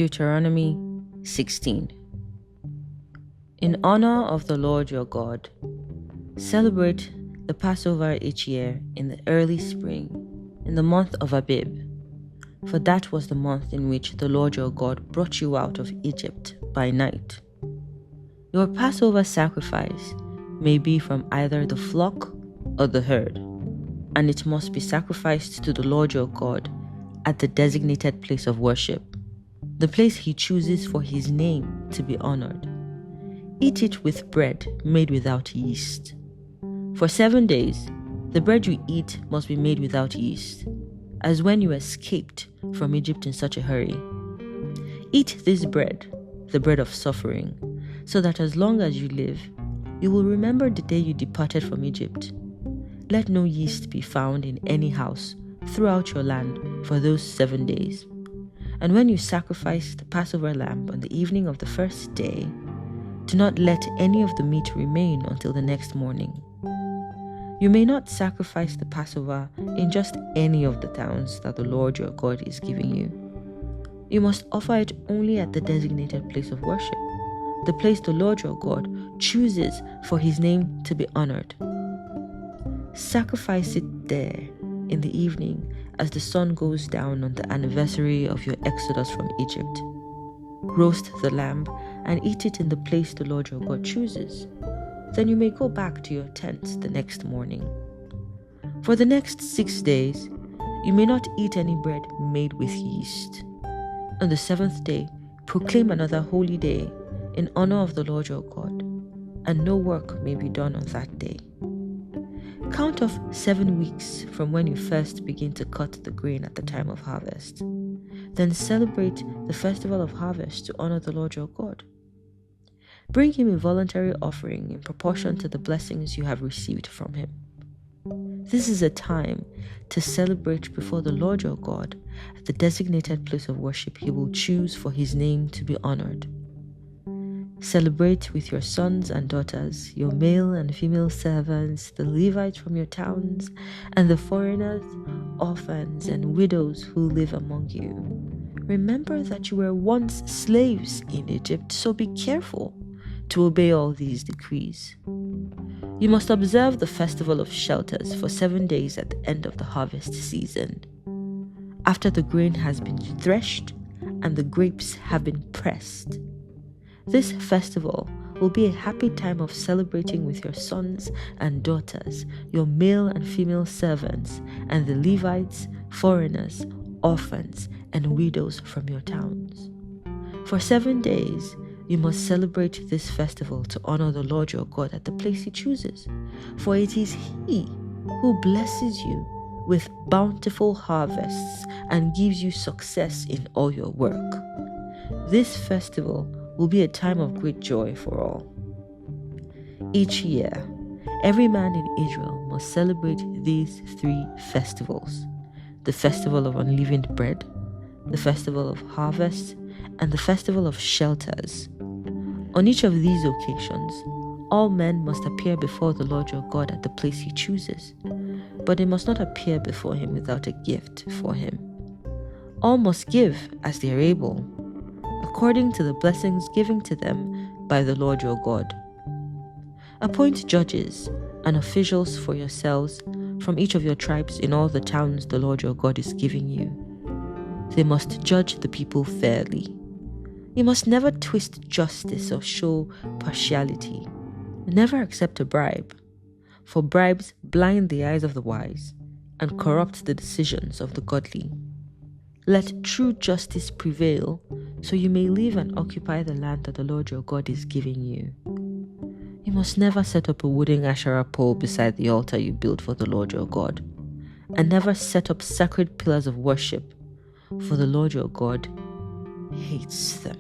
Deuteronomy 16. In honor of the Lord your God, celebrate the Passover each year in the early spring, in the month of Abib, for that was the month in which the Lord your God brought you out of Egypt by night. Your Passover sacrifice may be from either the flock or the herd, and it must be sacrificed to the Lord your God at the designated place of worship, the place he chooses for his name to be honored. Eat it with bread made without yeast. For 7 days, the bread you eat must be made without yeast, as when you escaped from Egypt in such a hurry. Eat this bread, the bread of suffering, so that as long as you live, you will remember the day you departed from Egypt. Let no yeast be found in any house throughout your land for those 7 days. And when you sacrifice the Passover lamb on the evening of the first day, do not let any of the meat remain until the next morning. You may not sacrifice the Passover in just any of the towns that the Lord your God is giving you. You must offer it only at the designated place of worship, the place the Lord your God chooses for his name to be honored. Sacrifice it there in the evening as the sun goes down on the anniversary of your exodus from Egypt. Roast the lamb and eat it in the place the Lord your God chooses. Then you may go back to your tents the next morning. For the next 6 days, you may not eat any bread made with yeast. On the 7th day, proclaim another holy day in honor of the Lord your God, and no work may be done on that day. Count off 7 weeks from when you first begin to cut the grain at the time of harvest. Then celebrate the festival of harvest to honor the Lord your God. Bring him a voluntary offering in proportion to the blessings you have received from him. This is a time to celebrate before the Lord your God at the designated place of worship he will choose for his name to be honored. Celebrate with your sons and daughters, your male and female servants, the Levites from your towns, and the foreigners, orphans, and widows who live among you. Remember that you were once slaves in Egypt, so be careful to obey all these decrees. You must observe the festival of shelters for 7 days at the end of the harvest season, after the grain has been threshed and the grapes have been pressed. This festival will be a happy time of celebrating with your sons and daughters, your male and female servants, and the Levites, foreigners, orphans, and widows from your towns. For 7 days, you must celebrate this festival to honor the Lord your God at the place he chooses, for it is he who blesses you with bountiful harvests and gives you success in all your work. This festival will be a time of great joy for all. Each year, every man in Israel must celebrate these 3 festivals: the festival of unleavened bread, the festival of harvest, and the festival of shelters. On each of these occasions, all men must appear before the Lord your God at the place he chooses, but they must not appear before him without a gift for him. All must give as they are able, according to the blessings given to them by the Lord your God. Appoint judges and officials for yourselves from each of your tribes in all the towns the Lord your God is giving you. They must judge the people fairly. You must never twist justice or show partiality. Never accept a bribe, for bribes blind the eyes of the wise and corrupt the decisions of the godly. Let true justice prevail, so you may live and occupy the land that the Lord your God is giving you. You must never set up a wooden Asherah pole beside the altar you built for the Lord your God, and never set up sacred pillars of worship, for the Lord your God hates them.